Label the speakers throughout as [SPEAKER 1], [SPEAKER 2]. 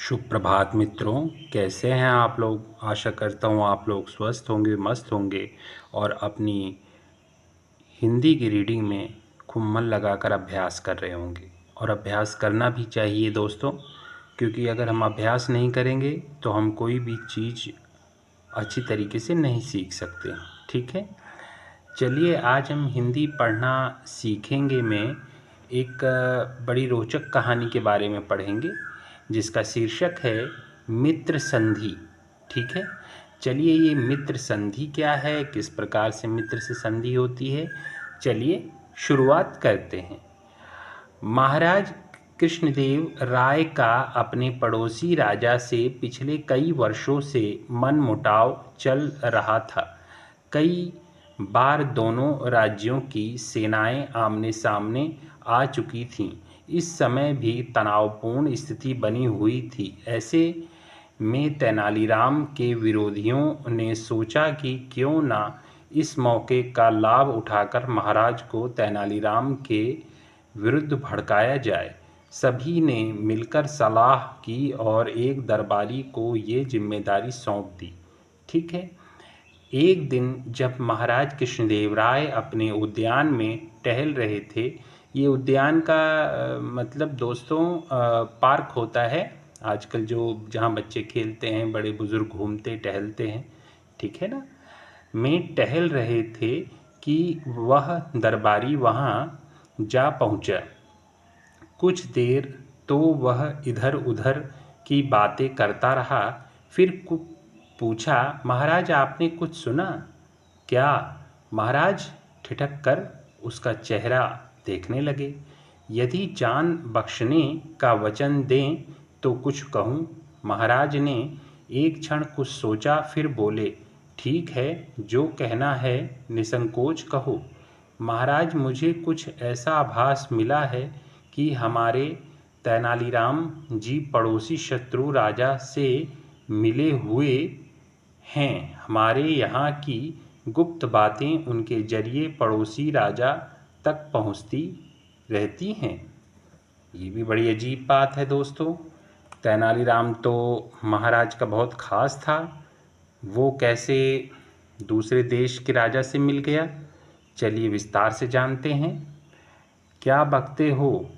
[SPEAKER 1] शुभ प्रभात मित्रों। कैसे हैं आप लोग? आशा करता हूँ आप लोग स्वस्थ होंगे, मस्त होंगे और अपनी हिंदी की रीडिंग में खूब मन लगाकर अभ्यास कर रहे होंगे। और अभ्यास करना भी चाहिए दोस्तों, क्योंकि अगर हम अभ्यास नहीं करेंगे तो हम कोई भी चीज़ अच्छी तरीके से नहीं सीख सकते। ठीक है, चलिए आज हम हिंदी पढ़ना सीखेंगे में एक बड़ी रोचक कहानी के बारे में पढ़ेंगे जिसका शीर्षक है मित्र संधि। ठीक है, चलिए ये मित्र संधि क्या है, किस प्रकार से मित्र से संधि होती है, चलिए शुरुआत करते हैं। महाराज कृष्णदेव राय का अपने पड़ोसी राजा से पिछले कई वर्षों से मनमुटाव चल रहा था। कई बार दोनों राज्यों की सेनाएं आमने सामने आ चुकी थीं। इस समय भी तनावपूर्ण स्थिति बनी हुई थी। ऐसे में तेनालीराम के विरोधियों ने सोचा कि क्यों ना इस मौके का लाभ उठाकर महाराज को तेनालीराम के विरुद्ध भड़काया जाए। सभी ने मिलकर सलाह की और एक दरबारी को ये जिम्मेदारी सौंप दी। ठीक है, एक दिन जब महाराज कृष्णदेव राय अपने उद्यान में टहल रहे थे। ये उद्यान का मतलब दोस्तों पार्क होता है आजकल, जो जहाँ बच्चे खेलते हैं, बड़े बुजुर्ग घूमते टहलते हैं। ठीक है ना, में टहल रहे थे कि वह दरबारी वहाँ जा पहुँचा। कुछ देर तो वह इधर उधर की बातें करता रहा, फिर पूछा, महाराज आपने कुछ सुना क्या? महाराज ठिठक कर उसका चेहरा देखने लगे। यदि जान बख्शने का वचन दें तो कुछ कहूँ। महाराज ने एक क्षण कुछ सोचा, फिर बोले, ठीक है, जो कहना है निसंकोच कहो। महाराज मुझे कुछ ऐसा आभास मिला है कि हमारे तेनालीराम जी पड़ोसी शत्रु राजा से मिले हुए हैं। हमारे यहाँ की गुप्त बातें उनके जरिए पड़ोसी राजा तक पहुँचती रहती हैं। ये भी बड़ी अजीब बात है दोस्तों। तेनालीराम तो महाराज का बहुत ख़ास था, वो कैसे दूसरे देश के राजा से मिल गया? चलिए विस्तार से जानते हैं। क्या बकते हो?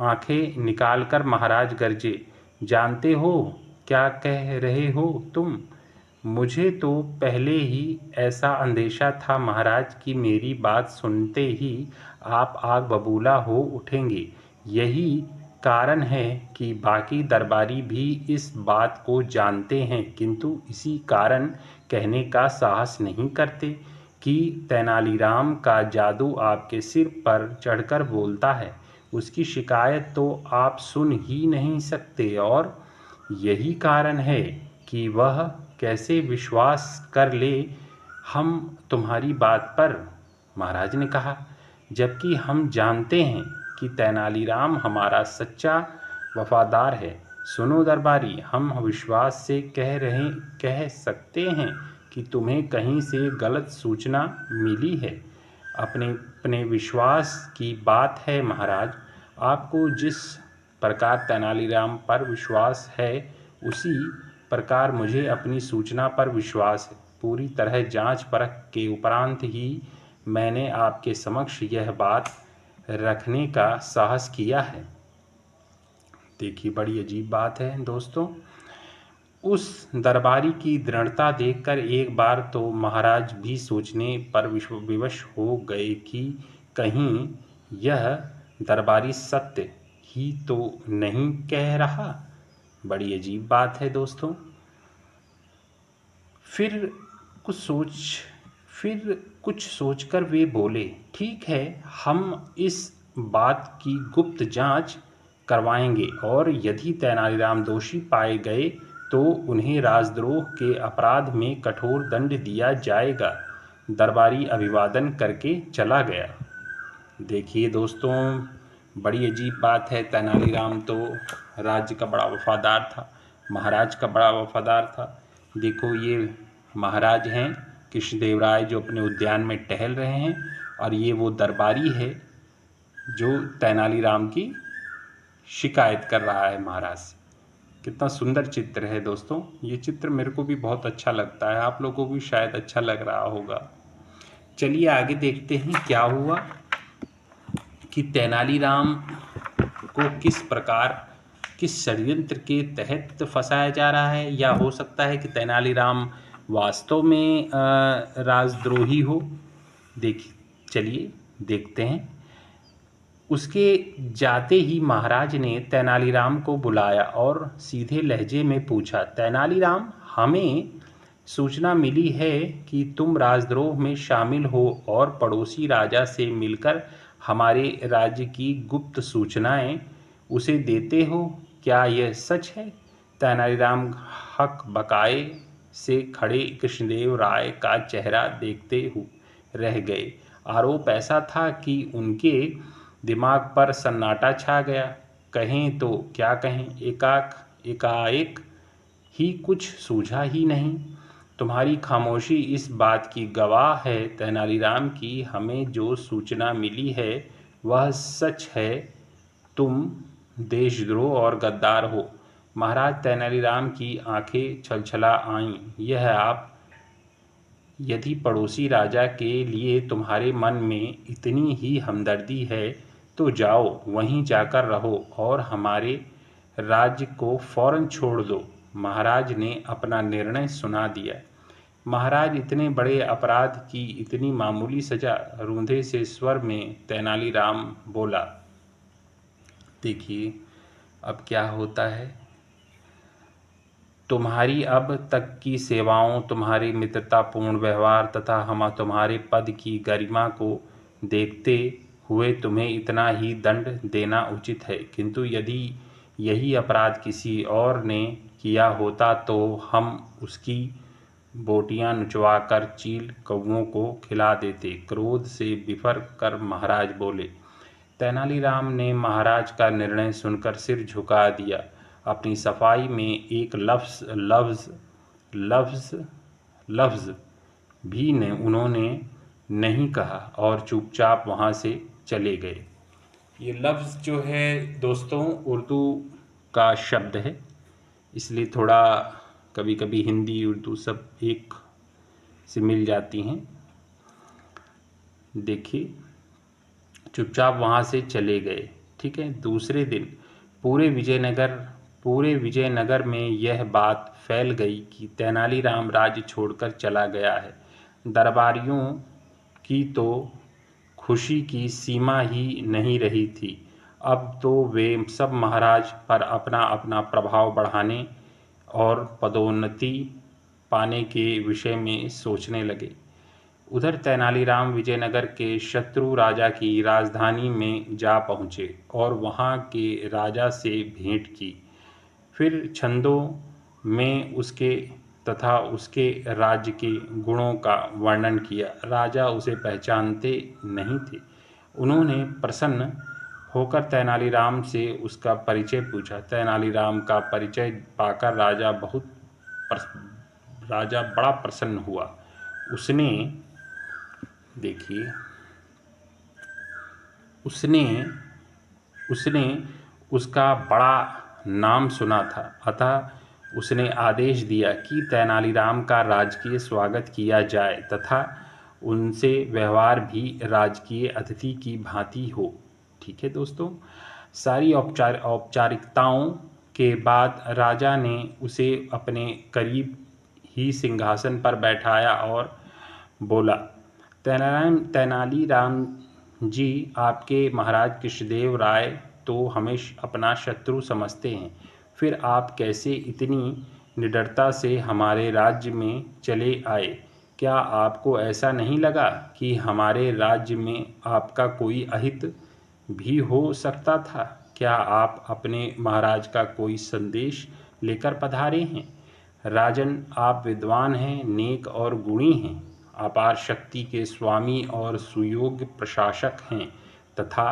[SPEAKER 1] आंखें निकालकर महाराज गरजे, जानते हो क्या कह रहे हो तुम? मुझे तो पहले ही ऐसा अंदेशा था महाराज कि मेरी बात सुनते ही आप आग बबूला हो उठेंगे। यही कारण है कि बाकी दरबारी भी इस बात को जानते हैं, किंतु इसी कारण कहने का साहस नहीं करते कि तेनालीराम का जादू आपके सिर पर चढ़कर बोलता है। उसकी शिकायत तो आप सुन ही नहीं सकते, और यही कारण है कि वह कैसे विश्वास कर ले हम तुम्हारी बात पर। महाराज ने कहा, जबकि हम जानते हैं कि तेनालीराम हमारा सच्चा वफादार है। सुनो दरबारी, हम विश्वास से कह सकते हैं कि तुम्हें कहीं से गलत सूचना मिली है। अपने अपने विश्वास की बात है महाराज। आपको जिस प्रकार तेनालीराम पर विश्वास है, उसी प्रकार मुझे अपनी सूचना पर विश्वास है। पूरी तरह जांच परख के उपरांत ही मैंने आपके समक्ष यह बात रखने का साहस किया है। देखिए बड़ी अजीब बात है दोस्तों। उस दरबारी की दृढ़ता देखकर एक बार तो महाराज भी सोचने पर विवश हो गए कि कहीं यह दरबारी सत्य ही तो नहीं कह रहा। बड़ी अजीब बात है दोस्तों। फिर कुछ सोच फिर कुछ सोचकर वे बोले, ठीक है, हम इस बात की गुप्त जांच करवाएंगे, और यदि तेनालीराम दोषी पाए गए तो उन्हें राजद्रोह के अपराध में कठोर दंड दिया जाएगा। दरबारी अभिवादन करके चला गया। देखिए दोस्तों, बड़ी अजीब बात है। तेनालीराम तो राज्य का बड़ा वफादार था, महाराज का बड़ा वफादार था। देखो ये महाराज हैं कृष्णदेव राय जो अपने उद्यान में टहल रहे हैं, और ये वो दरबारी है जो तेनालीराम की शिकायत कर रहा है महाराज से। कितना सुंदर चित्र है दोस्तों। ये चित्र मेरे को भी बहुत अच्छा लगता है, आप लोगों को भी शायद अच्छा लग रहा होगा। चलिए आगे देखते हैं क्या हुआ कि तेनालीराम को किस प्रकार किस षड्यंत्र के तहत फंसाया जा रहा है, या हो सकता है कि तेनालीराम वास्तव में राजद्रोही हो। चलिए देखते हैं। उसके जाते ही महाराज ने तेनालीराम को बुलाया और सीधे लहजे में पूछा, तेनालीराम, हमें सूचना मिली है कि तुम राजद्रोह में शामिल हो और पड़ोसी राजा से मिलकर हमारे राज्य की गुप्त सूचनाएं उसे देते हो। क्या यह सच है? तेनालीराम हक बकाए से खड़े कृष्णदेव राय का चेहरा देखते हुए रह गए। आरोप ऐसा था कि उनके दिमाग पर सन्नाटा छा गया। कहें तो क्या कहें, एकाएक ही कुछ सूझा ही नहीं। तुम्हारी खामोशी इस बात की गवाह है तेनालीराम की हमें जो सूचना मिली है वह सच है। तुम देशद्रोह और गद्दार हो। महाराज तेनालीराम की आंखें छलछला आईं। यह आप यदि पड़ोसी राजा के लिए तुम्हारे मन में इतनी ही हमदर्दी है तो जाओ, वहीं जाकर रहो और हमारे राज्य को फौरन छोड़ दो। महाराज ने अपना निर्णय सुना दिया। महाराज, इतने बड़े अपराध की इतनी मामूली सजा? रूंधे से स्वर में तेनालीराम बोला। देखिए अब क्या होता है। तुम्हारी अब तक की सेवाओं, तुम्हारी मित्रतापूर्ण व्यवहार तथा हम तुम्हारे पद की गरिमा को देखते हुए तुम्हें इतना ही दंड देना उचित है, किंतु यदि यही अपराध किसी और ने किया होता तो हम उसकी बोटियां नुचवाकर चील कौओं को खिला देते। क्रोध से बिफर कर महाराज बोले। तेनालीराम ने महाराज का निर्णय सुनकर सिर झुका दिया। अपनी सफाई में एक लफ्ज़ भी ने उन्होंने नहीं कहा और चुपचाप वहाँ से चले गए। ये लफ्ज़ जो है दोस्तों उर्दू का शब्द है, इसलिए थोड़ा कभी कभी हिंदी उर्दू सब एक से मिल जाती हैं। देखिए, चुपचाप वहाँ से चले गए। ठीक है। दूसरे दिन पूरे विजयनगर में यह बात फैल गई कि तेनालीराम राज्य छोड़कर चला गया है। दरबारियों की तो खुशी की सीमा ही नहीं रही थी। अब तो वे सब महाराज पर अपना अपना प्रभाव बढ़ाने और पदोन्नति पाने के विषय में सोचने लगे। उधर तेनालीराम विजयनगर के शत्रु राजा की राजधानी में जा पहुँचे और वहाँ के राजा से भेंट की। फिर छंदों में उसके तथा उसके राज्य के गुणों का वर्णन किया। राजा उसे पहचानते नहीं थे। उन्होंने प्रसन्न होकर तेनालीराम से उसका परिचय पूछा। तेनालीराम का परिचय पाकर राजा बड़ा प्रसन्न हुआ। उसने देखिए उसने उसका बड़ा नाम सुना था, अतः उसने आदेश दिया कि तेनालीराम का राजकीय स्वागत किया जाए तथा उनसे व्यवहार भी राजकीय अतिथि की भांति हो। ठीक है दोस्तों। सारी औपचारिकताओं के बाद राजा ने उसे अपने करीब ही सिंहासन पर बैठाया और बोला, तेनालीराम जी, आपके महाराज कृष्णदेव राय तो हमें अपना शत्रु समझते हैं, फिर आप कैसे इतनी निडरता से हमारे राज्य में चले आए? क्या आपको ऐसा नहीं लगा कि हमारे राज्य में आपका कोई अहित भी हो सकता था? क्या आप अपने महाराज का कोई संदेश लेकर पधारे हैं? राजन, आप विद्वान हैं, नेक और गुणी हैं, अपार शक्ति के स्वामी और सुयोग्य प्रशासक हैं तथा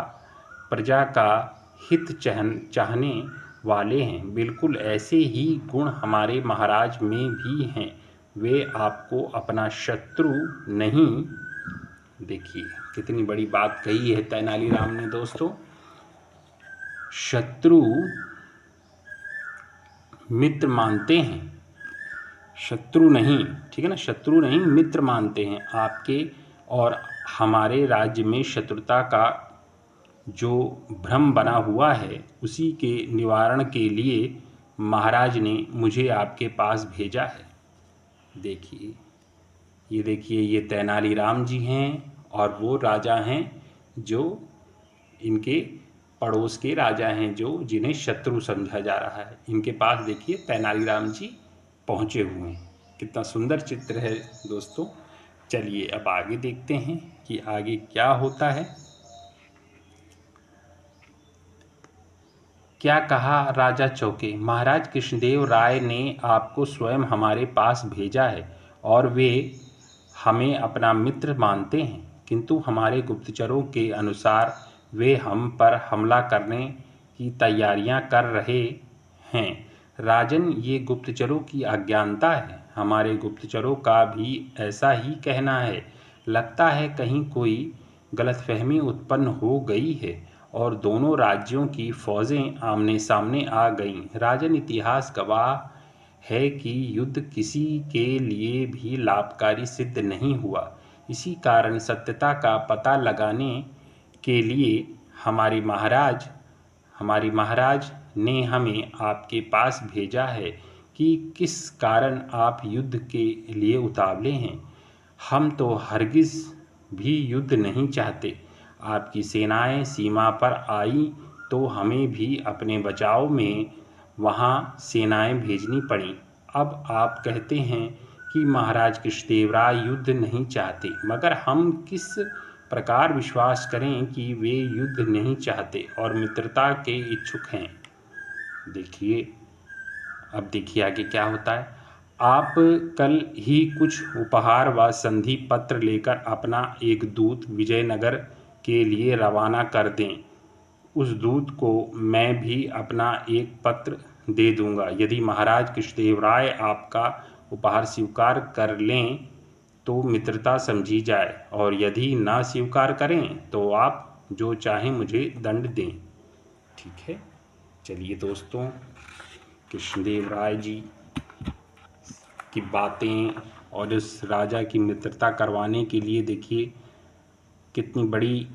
[SPEAKER 1] प्रजा का हित चाहने वाले हैं। बिल्कुल ऐसे ही गुण हमारे महाराज में भी हैं। वे आपको अपना शत्रु नहीं। देखिए कितनी बड़ी बात कही है तेनालीराम ने दोस्तों। शत्रु मित्र मानते हैं, शत्रु नहीं, ठीक है ना, शत्रु नहीं मित्र मानते हैं आपके और हमारे राज्य में शत्रुता का जो भ्रम बना हुआ है उसी के निवारण के लिए महाराज ने मुझे आपके पास भेजा है। देखिए, ये देखिए, ये तेनालीराम जी हैं और वो राजा हैं जो इनके पड़ोस के राजा हैं जो जिन्हें शत्रु समझा जा रहा है। इनके पास देखिए तेनालीराम जी पहुँचे हुए हैं। कितना सुंदर चित्र है दोस्तों। चलिए अब आगे देखते हैं कि आगे क्या होता है। क्या कहा राजा चौके, महाराज कृष्णदेव राय ने आपको स्वयं हमारे पास भेजा है और वे हमें अपना मित्र मानते हैं, किंतु हमारे गुप्तचरों के अनुसार वे हम पर हमला करने की तैयारियां कर रहे हैं। राजन, ये गुप्तचरों की अज्ञानता है। हमारे गुप्तचरों का भी ऐसा ही कहना है। लगता है कहीं कोई गलतफहमी उत्पन्न हो गई है और दोनों राज्यों की फौजें आमने सामने आ गईं। राजन, इतिहास गवाह है कि युद्ध किसी के लिए भी लाभकारी सिद्ध नहीं हुआ। इसी कारण सत्यता का पता लगाने के लिए हमारी महाराज ने हमें आपके पास भेजा है कि किस कारण आप युद्ध के लिए उतावले हैं। हम तो हरगिज़ भी युद्ध नहीं चाहते। आपकी सेनाएं सीमा पर आई तो हमें भी अपने बचाव में वहां सेनाएं भेजनी पड़ी। अब आप कहते हैं कि महाराज कृष्णदेव राय युद्ध नहीं चाहते, मगर हम किस प्रकार विश्वास करें कि वे युद्ध नहीं चाहते और मित्रता के इच्छुक हैं। देखिए, अब देखिए आगे क्या होता है। आप कल ही कुछ उपहार व संधि पत्र लेकर अपना एक दूत विजयनगर के लिए रवाना कर दें। उस दूत को मैं भी अपना एक पत्र दे दूंगा। यदि महाराज कृष्णदेव राय आपका उपहार स्वीकार कर लें तो मित्रता समझी जाए, और यदि ना स्वीकार करें तो आप जो चाहें मुझे दंड दें। ठीक है। चलिए दोस्तों, कृष्णदेव राय जी की बातें और इस राजा की मित्रता करवाने के लिए देखिए कितनी बड़ी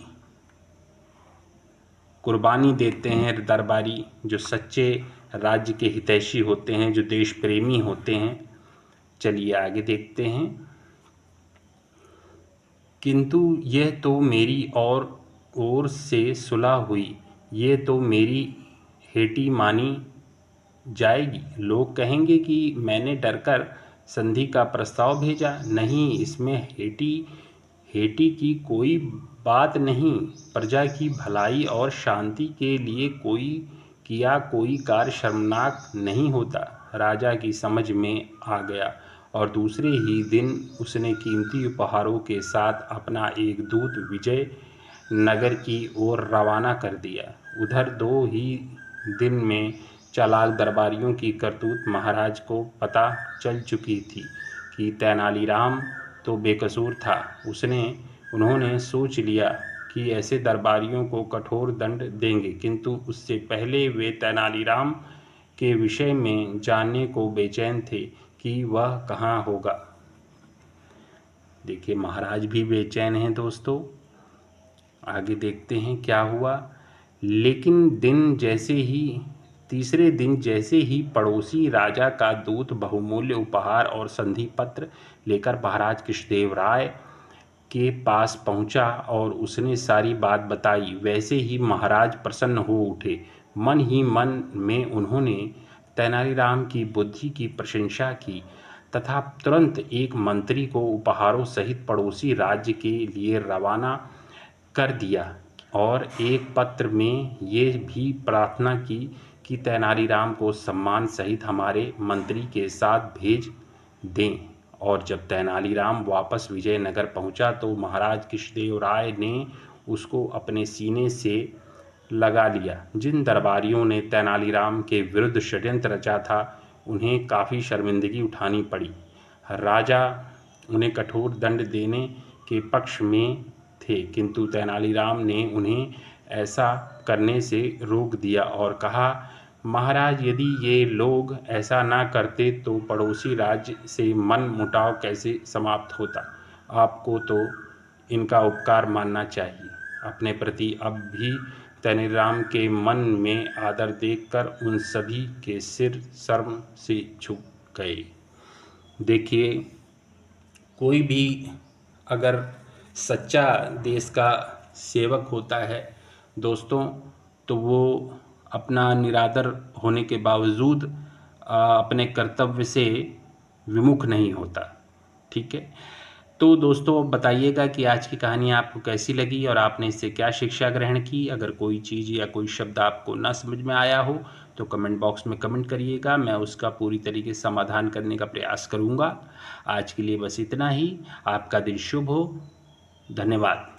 [SPEAKER 1] कुर्बानी देते हैं दरबारी, जो सच्चे राज्य के हितैषी होते हैं, जो देश प्रेमी होते हैं। चलिए आगे देखते हैं। किंतु यह तो मेरी ओर से सुलह हुई, ये तो मेरी हेटी मानी जाएगी। लोग कहेंगे कि मैंने डरकर संधि का प्रस्ताव भेजा। नहीं, इसमें हेटी की कोई बात नहीं। प्रजा की भलाई और शांति के लिए कोई कार्य शर्मनाक नहीं होता। राजा की समझ में आ गया और दूसरे ही दिन उसने कीमती उपहारों के साथ अपना एक दूत विजय नगर की ओर रवाना कर दिया। उधर 2 ही दिन में चालाक दरबारियों की करतूत महाराज को पता चल चुकी थी कि तेनालीराम तो बेकसूर था। उन्होंने सोच लिया कि ऐसे दरबारियों को कठोर दंड देंगे, किंतु उससे पहले वे तेनालीराम के विषय में जानने को बेचैन थे कि वह कहाँ होगा। देखिए, महाराज भी बेचैन हैं दोस्तों। आगे देखते हैं क्या हुआ। लेकिन तीसरे दिन जैसे ही पड़ोसी राजा का दूत बहुमूल्य उपहार और संधि पत्र लेकर महाराज कृष्णदेव राय के पास पहुंचा और उसने सारी बात बताई, वैसे ही महाराज प्रसन्न हो उठे। मन ही मन में उन्होंने तेनालीराम की बुद्धि की प्रशंसा की तथा तुरंत एक मंत्री को उपहारों सहित पड़ोसी राज्य के लिए रवाना कर दिया और एक पत्र में ये भी प्रार्थना की कि तेनालीराम को सम्मान सहित हमारे मंत्री के साथ भेज दें। और जब तेनालीराम वापस विजयनगर पहुंचा तो महाराज कृष्णदेव राय ने उसको अपने सीने से लगा लिया। जिन दरबारियों ने तेनालीराम के विरुद्ध षड्यंत्र रचा था, उन्हें काफ़ी शर्मिंदगी उठानी पड़ी। राजा उन्हें कठोर दंड देने के पक्ष में थे, किंतु तेनालीराम ने उन्हें ऐसा करने से रोक दिया और कहा, महाराज, यदि ये लोग ऐसा ना करते तो पड़ोसी राज्य से मन मुटाव कैसे समाप्त होता। आपको तो इनका उपकार मानना चाहिए। अपने प्रति अब भी तेनालीराम के मन में आदर देखकर उन सभी के सिर शर्म से झुक गए। देखिए, कोई भी अगर सच्चा देश का सेवक होता है दोस्तों, तो वो अपना निरादर होने के बावजूद अपने कर्तव्य से विमुख नहीं होता। ठीक है, तो दोस्तों बताइएगा कि आज की कहानी आपको कैसी लगी और आपने इससे क्या शिक्षा ग्रहण की। अगर कोई चीज़ या कोई शब्द आपको ना समझ में आया हो तो कमेंट बॉक्स में कमेंट करिएगा, मैं उसका पूरी तरीके से समाधान करने का प्रयास करूँगा। आज के लिए बस इतना ही। आपका दिन शुभ हो। धन्यवाद।